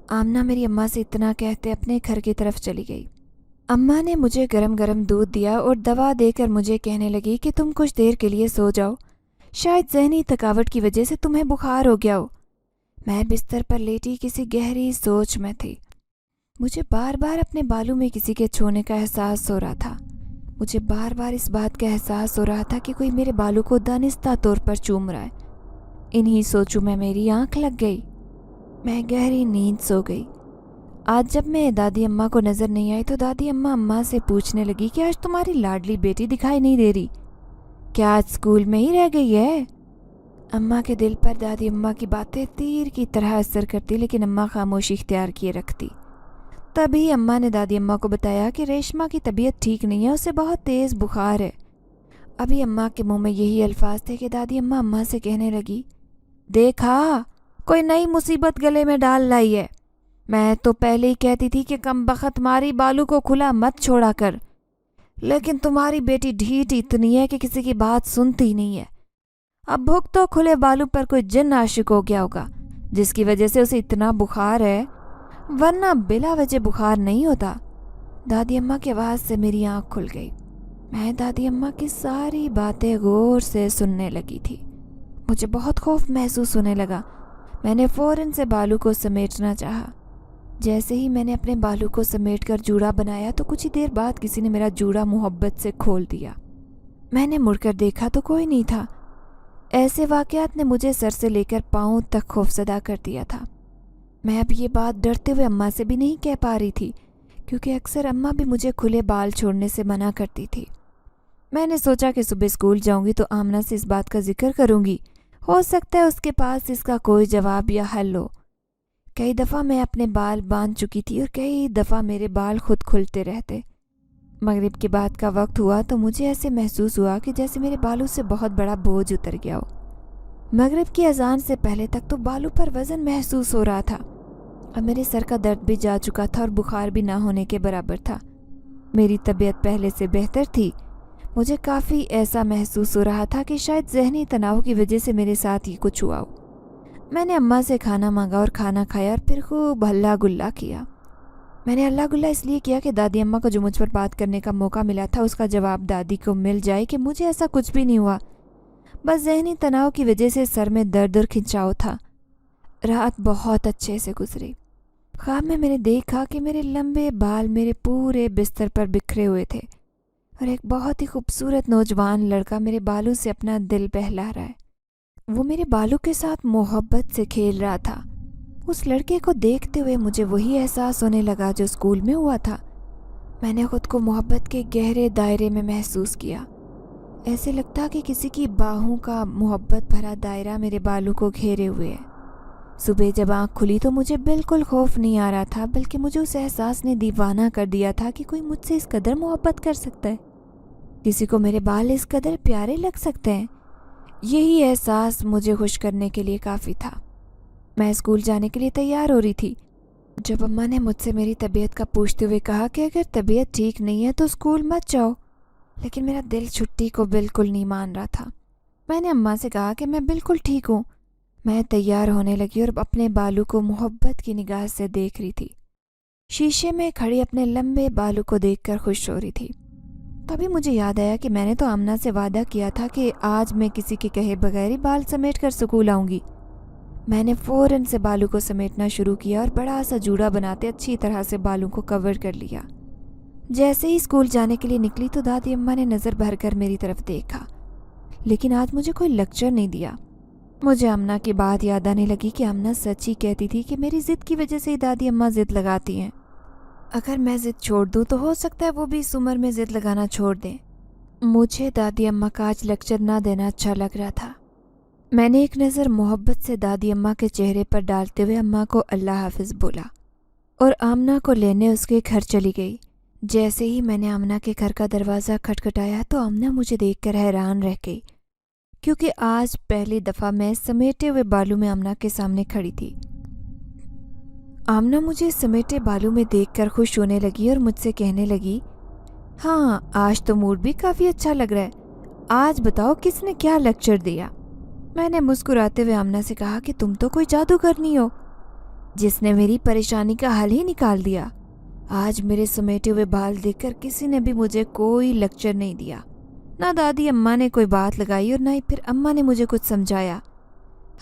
آمنہ میری اماں سے اتنا کہتے اپنے گھر کی طرف چلی گئی۔ اماں نے مجھے گرم گرم دودھ دیا اور دوا دے کر مجھے کہنے لگی کہ تم کچھ دیر کے لیے سو جاؤ، شاید ذہنی تھکاوٹ کی وجہ سے تمہیں بخار ہو گیا ہو۔ میں بستر پر لیٹی کسی گہری سوچ میں تھی۔ مجھے بار بار اپنے بالوں میں کسی کے چھونے کا احساس ہو رہا تھا۔ مجھے بار بار اس بات کا احساس ہو رہا تھا کہ کوئی میرے بالوں کو دانستہ طور پر چوم رہا ہے۔ انہی سوچوں میں میری آنکھ لگ گئی۔ میں گہری نیند سو گئی۔ آج جب میں دادی اماں کو نظر نہیں آئی تو دادی اماں سے پوچھنے لگی کہ آج تمہاری لاڈلی بیٹی دکھائی نہیں دے رہی، کیا آج اسکول میں ہی رہ گئی ہے؟ اماں کے دل پر دادی اماں کی باتیں تیر کی طرح اثر کرتی، لیکن اماں خاموشی اختیار کیے رکھتی۔ تبھی اماں نے دادی اماں کو بتایا کہ ریشما کی طبیعت ٹھیک نہیں ہے، اسے بہت تیز بخار ہے۔ ابھی اماں کے منہ میں یہی الفاظ تھے کہ دادی اماں سے کہنے لگی، دیکھا کوئی نئی مصیبت گلے میں ڈال لائی ہے۔ میں تو پہلے ہی کہتی تھی کہ کم بخت ماری بالوں کو کھلا مت چھوڑا کر، لیکن تمہاری بیٹی ڈھیٹ اتنی ہے کہ کسی کی بات سنتی نہیں ہے۔ اب بھوک تو کھلے بالوں پر کوئی جن عاشق ہو گیا ہوگا جس کی وجہ سے اسے اتنا بخار ہے، ورنہ بلا وجہ بخار نہیں ہوتا۔ دادی اماں کی آواز سے میری آنکھ کھل گئی۔ میں دادی اماں کی ساری باتیں غور سے سننے لگی تھی۔ مجھے بہت خوف محسوس ہونے لگا۔ میں نے فوراً سے بالوں کو سمیٹنا چاہا۔ جیسے ہی میں نے اپنے بالوں کو سمیٹ کر جوڑا بنایا تو کچھ ہی دیر بعد کسی نے میرا جوڑا محبت سے کھول دیا۔ میں نے مڑ کر دیکھا تو کوئی نہیں تھا۔ ایسے واقعات نے مجھے سر سے لے کر پاؤں تک خوفزدہ کر دیا تھا۔ میں اب یہ بات ڈرتے ہوئے اماں سے بھی نہیں کہہ پا رہی تھی، کیونکہ اکثر اماں بھی مجھے کھلے بال چھوڑنے سے منع کرتی تھی۔ میں نے سوچا کہ صبح اسکول جاؤں گی تو آمنہ سے اس بات کا ذکر کروں گی، ہو سکتا ہے اس کے پاس اس کا کوئی جواب یا حل ہو۔ کئی دفعہ میں اپنے بال باندھ چکی تھی اور کئی دفعہ میرے بال خود کھلتے رہتے۔ مغرب کے بعد کا وقت ہوا تو مجھے ایسے محسوس ہوا کہ جیسے میرے بالوں سے بہت بڑا بوجھ اتر گیا ہو۔ مغرب کی اذان سے پہلے تک تو بالوں پر وزن محسوس ہو رہا تھا۔ اب میرے سر کا درد بھی جا چکا تھا اور بخار بھی نہ ہونے کے برابر تھا۔ میری طبیعت پہلے سے بہتر تھی۔ مجھے کافی ایسا محسوس ہو رہا تھا کہ شاید ذہنی تناؤ کی وجہ سے میرے ساتھ یہ کچھ ہوا ہو۔ میں نے اماں سے کھانا مانگا اور کھانا کھایا اور پھر خوب ہلا گلا کیا۔ میں نے ہلا گلا اس لیے کیا کہ دادی اماں کو جو مجھ پر بات کرنے کا موقع ملا تھا اس کا جواب دادی کو مل جائے کہ مجھے ایسا کچھ بھی نہیں ہوا، بس ذہنی تناؤ کی وجہ سے سر میں درد اور کھنچاؤ تھا۔ رات بہت اچھے سے گزری۔ خواب میں نے دیکھا کہ میرے لمبے بال میرے پورے بستر پر بکھرے ہوئے تھے اور ایک بہت ہی خوبصورت نوجوان لڑکا میرے بالوں سے اپنا دل بہلا رہا ہے۔ وہ میرے بالوں کے ساتھ محبت سے کھیل رہا تھا۔ اس لڑکے کو دیکھتے ہوئے مجھے وہی احساس ہونے لگا جو اسکول میں ہوا تھا۔ میں نے خود کو محبت کے گہرے دائرے میں محسوس کیا۔ ایسے لگتا کہ کسی کی باہوں کا محبت بھرا دائرہ میرے بالوں کو گھیرے ہوئے ہے۔ صبح جب آنکھ کھلی تو مجھے بالکل خوف نہیں آ رہا تھا، بلکہ مجھے اس احساس نے دیوانہ کر دیا تھا کہ کوئی مجھ سے اس قدر محبت کر سکتا ہے، کسی کو میرے بال اس قدر پیارے لگ سکتے ہیں۔ یہی احساس مجھے خوش کرنے کے لیے کافی تھا۔ میں اسکول جانے کے لیے تیار ہو رہی تھی جب اماں نے مجھ سے میری طبیعت کا پوچھتے ہوئے کہا کہ اگر طبیعت ٹھیک نہیں ہے تو اسکول مت جاؤ، لیکن میرا دل چھٹی کو بالکل نہیں مان رہا تھا۔ میں نے اماں سے کہا کہ میں بالکل ٹھیک ہوں۔ میں تیار ہونے لگی اور اپنے بالوں کو محبت کی نگاہ سے دیکھ رہی تھی۔ شیشے میں کھڑی اپنے لمبے بالوں کو دیکھ کر خوش ہو رہی تھی۔ تبھی مجھے یاد آیا کہ میں نے تو آمنہ سے وعدہ کیا تھا کہ آج میں کسی کے کہے بغیر ہی بال سمیٹ کر سکول آؤں گی۔ میں نے فوراً سے بالوں کو سمیٹنا شروع کیا اور بڑا سا جوڑا بناتے اچھی طرح سے بالوں کو کور کر لیا۔ جیسے ہی اسکول جانے کے لیے نکلی تو دادی اماں نے نظر بھر کر میری طرف دیکھا، لیکن آج مجھے کوئی لیکچر نہیں دیا۔ مجھے آمنہ کی بات یاد آنے لگی کہ آمنہ سچ ہی کہتی تھی کہ میری ضد کی وجہ سے ہی دادی اماں ضد لگاتی ہیں۔ اگر میں ضد چھوڑ دوں تو ہو سکتا ہے وہ بھی اس عمر میں ضد لگانا چھوڑ دیں۔ مجھے دادی اماں کا آج لیکچر نہ دینا اچھا لگ رہا تھا۔ میں نے ایک نظر محبت سے دادی اماں کے چہرے پر ڈالتے ہوئے اماں کو اللہ حافظ بولا اور آمنہ کو لینے اس کے گھر چلی گئی۔ جیسے ہی میں نے آمنہ کے گھر کا دروازہ کھٹکھٹایا تو آمنہ مجھے دیکھ کر حیران رہ گئی، کیونکہ آج پہلی دفعہ میں سمیٹے ہوئے بالوں میں آمنہ کے سامنے کھڑی تھی۔ آمنہ مجھے سمیٹے بالوں میں دیکھ کر خوش ہونے لگی اور مجھ سے کہنے لگی، ہاں آج تو موڈ بھی کافی اچھا لگ رہا ہے، آج بتاؤ کس نے کیا لیکچر دیا؟ میں نے مسکراتے ہوئے آمنہ سے کہا کہ تم تو کوئی جادوگر نہیں ہو جس نے میری پریشانی کا حل ہی نکال دیا۔ آج میرے سمیٹے ہوئے بال دیکھ کر کسی نے بھی مجھے کوئی لیکچر نہیں دیا، نہ دادی اماں نے کوئی بات لگائی اور نہ ہی پھر اماں نے مجھے کچھ سمجھایا۔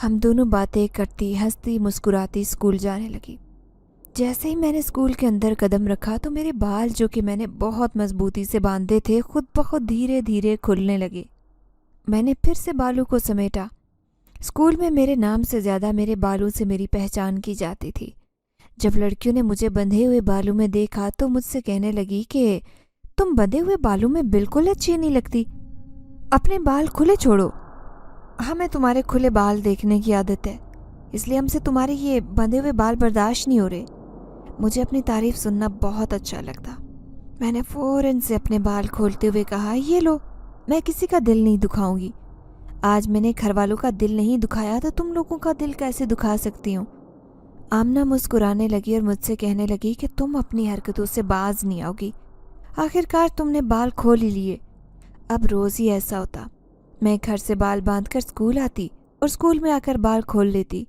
ہم دونوں باتیں کرتی ہنستی مسکراتی اسکول جانے لگی۔ جیسے ہی میں نے اسکول کے اندر قدم رکھا تو میرے بال جو کہ میں نے بہت مضبوطی سے باندھے تھے خود بخود دھیرے دھیرے کھلنے لگے۔ میں نے پھر سے بالوں کو سمیٹا۔ اسکول میں میرے نام سے زیادہ میرے بالوں سے میری پہچان کی جاتی تھی۔ جب لڑکیوں نے مجھے بندھے ہوئے بالوں میں دیکھا تو مجھ سے کہنے لگی کہ تم بندھے ہوئے بالوں میں بالکل اچھی نہیں لگتی، اپنے بال کھلے چھوڑو۔ ہمیں تمہارے کھلے بال دیکھنے کی عادت ہے، اس لیے ہم سے تمہارے یہ بندھے ہوئے بال برداشت نہیں ہو رہے۔ مجھے اپنی تعریف سننا بہت اچھا لگتا۔ میں نے فوراً سے اپنے بال کھولتے ہوئے کہا، یہ لو، میں کسی کا دل نہیں دکھاؤں گی۔ آج میں نے گھر والوں کا دل نہیں دکھایا تو تم لوگوں کا دل کیسے دکھا سکتی ہوں؟ آمنہ مسکرانے لگی اور مجھ سے کہنے لگی کہ تم اپنی حرکتوں سے باز نہیں آؤ گی، آخرکار تم نے بال کھول ہی لیے۔ اب روز ہی ایسا ہوتا، میں گھر سے بال باندھ کر اسکول آتی اور اسکول میں آ کر بال کھول لیتی۔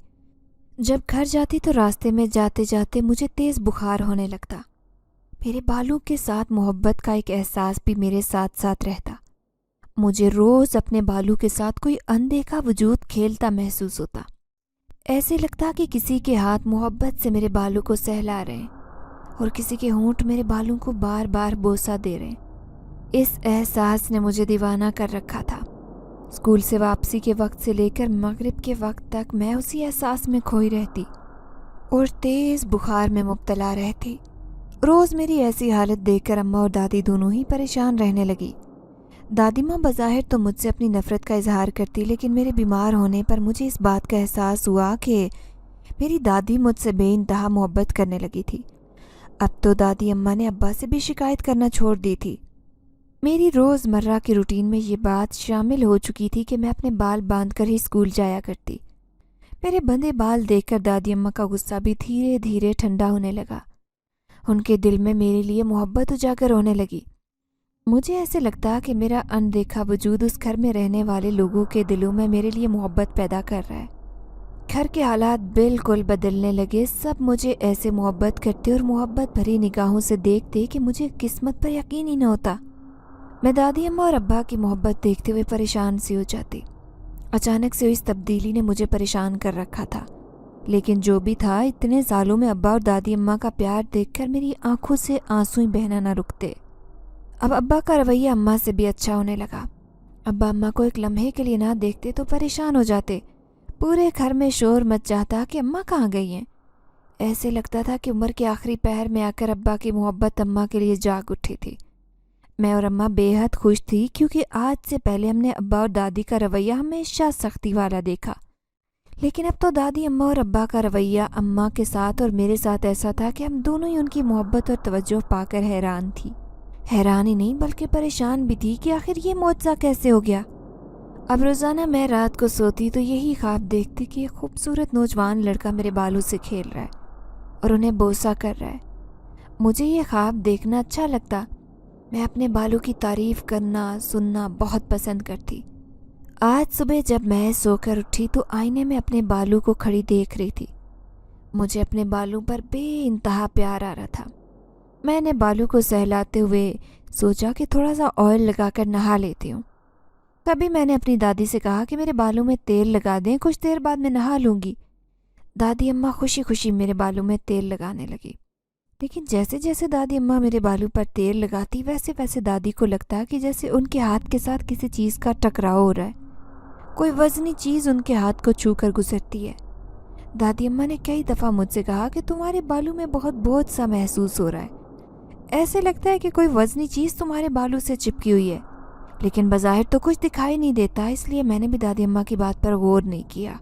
جب گھر جاتی تو راستے میں جاتے جاتے مجھے تیز بخار ہونے لگتا۔ میرے بالوں کے ساتھ محبت کا ایک احساس بھی میرے ساتھ ساتھ رہتا۔ مجھے روز اپنے بالوں کے ساتھ کوئی اندیکھا وجود کھیلتا محسوس ہوتا۔ ایسے لگتا کہ کسی کے ہاتھ محبت سے میرے بالوں کو سہلا رہے ہیں اور کسی کے ہونٹ میرے بالوں کو بار بار بوسہ دے رہے ہیں۔ اس احساس نے مجھے دیوانہ کر رکھا تھا۔ اسکول سے واپسی کے وقت سے لے کر مغرب کے وقت تک میں اسی احساس میں کھوئی رہتی اور تیز بخار میں مبتلا رہتی۔ روز میری ایسی حالت دیکھ کر اماں اور دادی دونوں ہی پریشان رہنے لگی۔ دادی ماں بظاہر تو مجھ سے اپنی نفرت کا اظہار کرتی، لیکن میرے بیمار ہونے پر مجھے اس بات کا احساس ہوا کہ میری دادی مجھ سے بے انتہا محبت کرنے لگی تھی۔ اب تو دادی اماں نے ابا سے بھی شکایت کرنا چھوڑ دی تھی۔ میری روز مرہ کی روٹین میں یہ بات شامل ہو چکی تھی کہ میں اپنے بال باندھ کر ہی اسکول جایا کرتی۔ میرے بندھے بال دیکھ کر دادی اماں کا غصہ بھی دھیرے دھیرے ٹھنڈا ہونے لگا۔ ان کے دل میں میرے لیے محبت اجاگر ہونے لگی۔ مجھے ایسے لگتا کہ میرا اندیکھا وجود اس گھر میں رہنے والے لوگوں کے دلوں میں میرے لیے محبت پیدا کر رہا ہے۔ گھر کے حالات بالکل بدلنے لگے، سب مجھے ایسے محبت کرتے اور محبت بھری نگاہوں سے دیکھتے کہ مجھے قسمت پر یقین ہی نہ ہوتا۔ میں دادی اماں اور ابا کی محبت دیکھتے ہوئے پریشان سی ہو جاتی۔ اچانک سے اس تبدیلی نے مجھے پریشان کر رکھا تھا، لیکن جو بھی تھا، اتنے سالوں میں ابا اور دادی اماں کا پیار دیکھ کر میری آنکھوں سے آنسو بہنا نہ رکتے۔ اب ابا کا رویہ اماں سے بھی اچھا ہونے لگا۔ अब्बा अम्मा को एक लम्हे के लिए ना देखते तो परेशान हो जाते। पूरे घर में शोर मच जाता कि अम्मा कहाँ गई हैं। ऐसे लगता था कि उम्र के आखिरी पहर में आकर अब्बा की मोहब्बत अम्मा के लिए जाग उठी थी। मैं और अम्मा बेहद खुश थी क्योंकि आज से पहले हमने अब्बा और दादी का रवैया हमेशा सख्ती वाला देखा, लेकिन अब तो दादी अम्मा और अब्बा का रवैया अम्मा के साथ और मेरे साथ ऐसा था कि हम दोनों ही उनकी मोहब्बत और तवज्जो पाकर हैरान थी। हैरान ही नहीं बल्कि परेशान भी थी कि आखिर ये मौजज़ा कैसे हो गया। अब रोज़ाना मैं रात को सोती तो यही ख्वाब देखती कि एक खूबसूरत नौजवान लड़का मेरे बालों से खेल रहा है और उन्हें बोसा कर रहा है। मुझे ये ख्वाब देखना अच्छा लगता। मैं अपने बालों की तारीफ़ करना सुनना बहुत पसंद करती। आज सुबह जब मैं सोकर उठी तो आईने में अपने बालों को खड़ी देख रही थी। मुझे अपने बालों पर बेइंतहा प्यार आ रहा था। मैंने बालों को सहलाते हुए सोचा कि थोड़ा सा ऑयल लगाकर नहा लेती हूँ। तभी मैंने अपनी दादी से कहा कि मेरे बालों में तेल लगा दें, कुछ देर बाद मैं नहा लूँगी। दादी अम्मा खुशी खुशी मेरे बालों में तेल लगाने लगी। लेकिन जैसे जैसे दादी अम्मा मेरे बालों पर तेल लगाती वैसे वैसे दादी को लगता कि जैसे उनके हाथ के साथ किसी चीज़ का टकराव हो रहा है। कोई वज़नी चीज़ उनके हाथ को छू कर गुजरती है। दादी अम्मा ने कई दफ़ा मुझसे कहा कि तुम्हारे बालों में बहुत बोझ सा महसूस हो रहा है। ऐसे लगता है कि कोई वज़नी चीज़ तुम्हारे बालों से चिपकी हुई है, लेकिन बज़ाहिर तो कुछ दिखाई नहीं देता। इसलिए मैंने भी दादी अम्मा की बात पर गौर नहीं किया।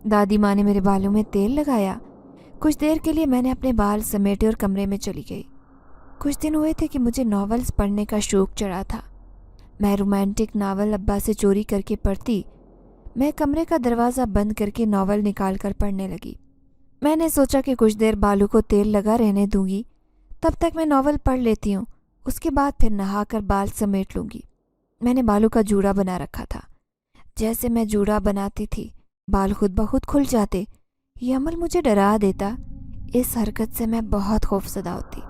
दादी माँ ने मेरे बालों में तेल लगाया। कुछ देर के लिए मैंने अपने बाल समेटे और कमरे में चली गई। कुछ दिन हुए थे कि मुझे नॉवेल्स पढ़ने का शौक़ चढ़ा था। मैं रोमांटिक नावल अब्बा से चोरी करके पढ़ती। मैं कमरे का दरवाज़ा बंद करके नावल निकाल कर पढ़ने लगी। मैंने सोचा कि कुछ देर बालों को तेल लगा रहने दूंगी, तब तक मैं नावल पढ़ लेती हूँ, उसके बाद फिर नहा कर बाल समेट लूँगी। मैंने बालों का जूड़ा बना रखा था। जैसे मैं जूड़ा बनाती थी बाल खुद ब खुद खुल जाते। ये अमल मुझे डरा देता। इस हरकत से मैं बहुत खौफज़दा होती।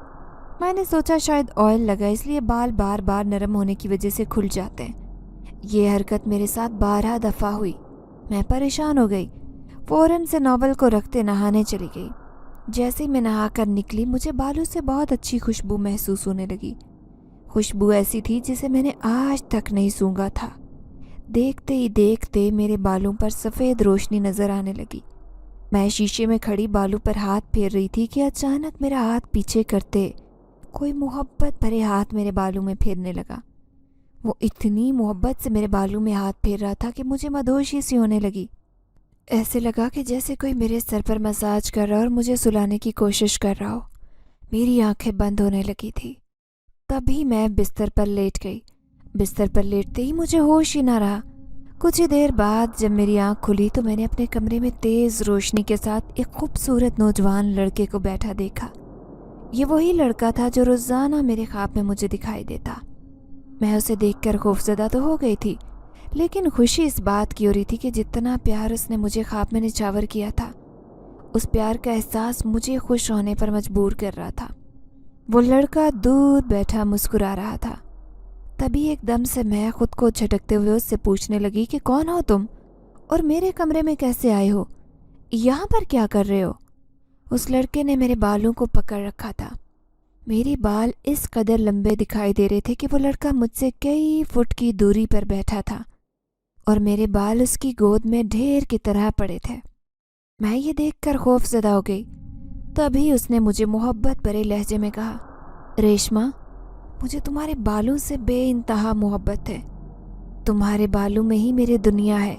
मैंने सोचा शायद ऑयल लगा इसलिए बाल बार बार नरम होने की वजह से खुल जाते हैं। ये हरकत मेरे साथ 12 दफ़ा हुई। मैं परेशान हो गई। फ़ौरन से नावल को रखते नहाने चली गई। जैसे ही मैं नहा कर निकली मुझे बालों से बहुत अच्छी खुशबू महसूस होने लगी। खुशबू ऐसी थी जिसे मैंने आज तक नहीं सूंघा था। देखते ही देखते मेरे बालों पर सफ़ेद रोशनी नज़र आने लगी। मैं शीशे में खड़ी बालों पर हाथ फेर रही थी कि अचानक मेरा हाथ पीछे करते कोई मोहब्बत भरे हाथ मेरे बालों में फेरने लगा। वो इतनी मोहब्बत से मेरे बालों में हाथ फेर रहा था कि मुझे मदहोशी सी होने लगी। ऐसे लगा कि जैसे कोई मेरे सर पर मसाज कर रहा और मुझे सुलाने की कोशिश कर रहा हो। मेरी आंखें बंद होने लगी थी। तभी मैं बिस्तर पर लेट गई। बिस्तर पर लेटते ही मुझे होश ही ना रहा। कुछ ही देर बाद जब मेरी आंख खुली तो मैंने अपने कमरे में तेज़ रोशनी के साथ एक खूबसूरत नौजवान लड़के को बैठा देखा। ये वही लड़का था जो रोज़ाना मेरे ख्वाब में मुझे दिखाई देता। मैं उसे देखकर खौफज़दा तो हो गई थी, लेकिन खुशी इस बात की हो रही थी कि जितना प्यार उसने मुझे ख्वाब में निछावर किया था, उस प्यार का एहसास मुझे खुश होने पर मजबूर कर रहा था। वो लड़का दूर बैठा मुस्कुरा रहा था। तभी एकदम से मैं खुद को झटकते हुए उससे पूछने लगी कि कौन हो तुम और मेरे कमरे में कैसे आए हो, यहाँ पर क्या कर रहे हो। उस लड़के ने मेरे बालों को पकड़ रखा था। मेरे बाल इस कदर लंबे दिखाई दे रहे थे कि वो लड़का मुझसे कई फुट की दूरी पर बैठा था और मेरे बाल उसकी गोद में ढेर की तरह पड़े थे। मैं ये देखकर खौफज़दा हो गई। तभी उसने मुझे मोहब्बत भरे लहजे में कहा, रेशमा, मुझे तुम्हारे बालों से बेइंतहा मोहब्बत है। तुम्हारे बालों में ही मेरी दुनिया है।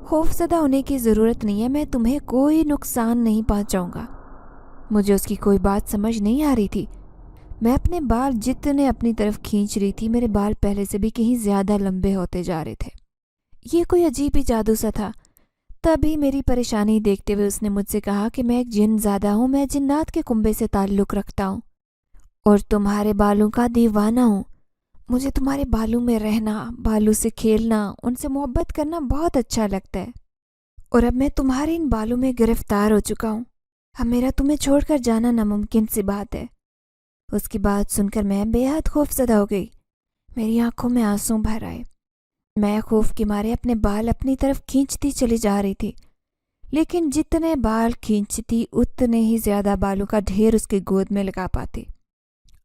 खौफज़दा होने की ज़रूरत नहीं है, मैं तुम्हें कोई नुकसान नहीं पहुंचाऊंगा। मुझे उसकी कोई बात समझ नहीं आ रही थी। मैं अपने बाल जितने अपनी तरफ खींच रही थी मेरे बाल पहले से भी कहीं ज़्यादा लंबे होते जा रहे थे। ये कोई अजीब ही जादू सा था। तभी मेरी परेशानी देखते हुए उसने मुझसे कहा कि मैं एक जिनज़ादा हूँ, मैं जिन्नात के कुंबे से ताल्लुक़ रखता हूँ और तुम्हारे बालों का दीवाना हूँ। मुझे तुम्हारे बालों में रहना, बालों से खेलना, उनसे मोहब्बत करना बहुत अच्छा लगता है और अब मैं तुम्हारे इन बालों में गिरफ्तार हो चुका हूँ। अब मेरा तुम्हें छोड़कर जाना नामुमकिन सी बात है। उसकी बात सुनकर मैं बेहद खौफज़दा हो गई। मेरी आंखों में आंसू भर आए। मैं खौफ के मारे अपने बाल अपनी तरफ खींचती चली जा रही थी, लेकिन जितने बाल खींचती उतने ही ज़्यादा बालों का ढेर उसकी गोद में लगा पाती।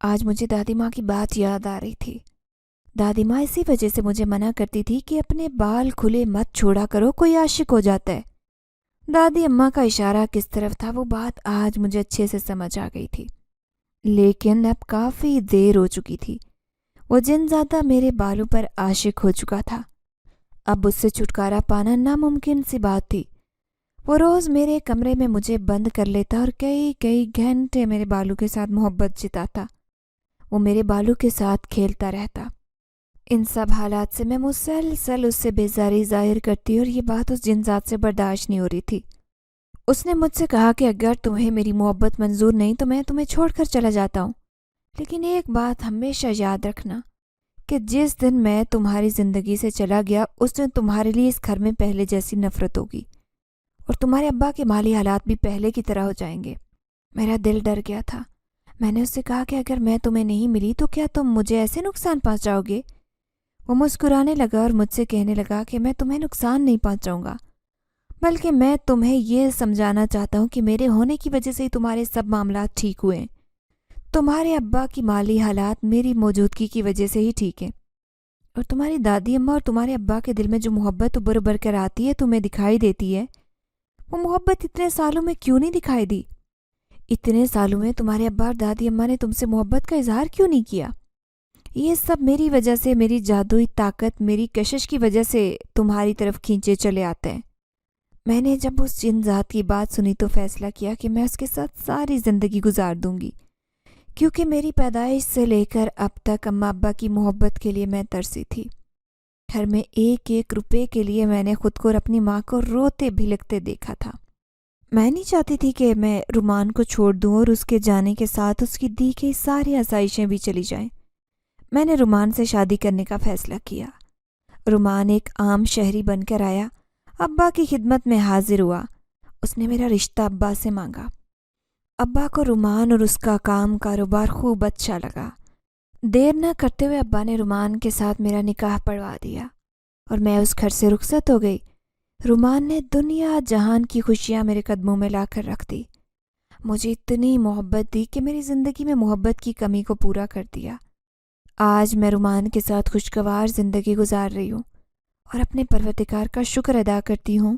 आज मुझे दादी माँ की बात याद आ रही थी। दादी माँ इसी वजह से मुझे मना करती थी कि अपने बाल खुले मत छोड़ा करो, कोई आशिक हो जाता है। दादी अम्मा का इशारा किस तरफ था वो बात आज मुझे अच्छे से समझ आ गई थी, लेकिन अब काफ़ी देर हो चुकी थी। वो जिनज़ादा मेरे बालों पर आशिक हो चुका था। अब उससे छुटकारा पाना नामुमकिन सी बात थी। वो रोज़ मेरे कमरे में मुझे बंद कर लेता और कई कई घंटे मेरे बालों के साथ मोहब्बत जताता। वो मेरे बालों के साथ खेलता रहता। इन सब हालात से मैं मुसलसल उससे बेजारी जाहिर करती और ये बात उस जिनजात से बर्दाश्त नहीं हो रही थी। उसने मुझसे कहा कि अगर तुम्हें मेरी मोहब्बत मंजूर नहीं तो मैं तुम्हें छोड़कर चला जाता हूँ, लेकिन एक बात हमेशा याद रखना कि जिस दिन मैं तुम्हारी ज़िंदगी से चला गया उस दिन तुम्हारे लिए इस घर में पहले जैसी नफ़रत होगी और तुम्हारे अब्बा के माली हालात भी पहले की तरह हो जाएंगे। मेरा दिल डर गया था। मैंने उससे कहा कि अगर मैं तुम्हें नहीं मिली तो क्या तुम मुझे ऐसे नुकसान पहुँचाओगे? वो मुस्कुराने लगा और मुझसे कहने लगा कि मैं तुम्हें नुकसान नहीं पहुँचाऊँगा, बल्कि मैं तुम्हें ये समझाना चाहता हूँ कि मेरे होने की वजह से ही तुम्हारे सब मामला ठीक हुए हैं। तुम्हारे अब्बा की माली हालात मेरी मौजूदगी की वजह से ही ठीक है और तुम्हारी दादी अम्मा और तुम्हारे अब्बा के दिल में जो मोहब्बत उभर उभर कर आती है, तुम्हें दिखाई देती है, वो मोहब्बत इतने सालों में क्यों नहीं दिखाई दी? इतने सालों में तुम्हारे अब्बा और दादी अम्मा ने तुमसे मोहब्बत का इजहार क्यों नहीं किया? ये सब मेरी वजह से, मेरी जादुई ताकत, मेरी कशिश की वजह से तुम्हारी तरफ खींचे चले आते हैं। मैंने जब उस जिनजात की बात सुनी तो फैसला किया कि मैं उसके साथ सारी ज़िंदगी गुजार दूंगी, क्योंकि मेरी पैदाइश से लेकर अब तक अम्मा अब्बा की मोहब्बत के लिए मैं तरसी थी। घर में एक एक रुपए के लिए मैंने खुद को और अपनी माँ को रोते भिलकते देखा था। मैं नहीं चाहती थी कि मैं रुमान को छोड़ दूँ और उसके जाने के साथ उसकी दी गई सारी आसाइशें भी चली जाएं। मैंने रुमान से शादी करने का फ़ैसला किया। रुमान एक आम शहरी बनकर आया, अब्बा की खिदमत में हाजिर हुआ। उसने मेरा रिश्ता अब्बा से मांगा। अब्बा को रुमान और उसका काम कारोबार खूब अच्छा लगा। देर न करते हुए अब्बा ने रुमान के साथ मेरा निकाह पढ़वा दिया और मैं उस घर से रुखसत हो गई। रुमान ने दुनिया जहान की खुशियाँ मेरे कदमों में ला कर रख दी। मुझे इतनी मोहब्बत दी कि मेरी ज़िंदगी में मोहब्बत की कमी को पूरा कर दिया। आज मैं रुमान के साथ खुशगवार ज़िंदगी गुजार रही हूँ और अपने परवरदिगार का शुक्र अदा करती हूँ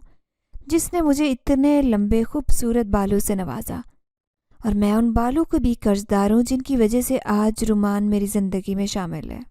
जिसने मुझे इतने लंबे खूबसूरत बालों से नवाजा, और मैं उन बालों को भी कर्जदार हूँ जिनकी वजह से आज रुमान मेरी ज़िंदगी में शामिल है।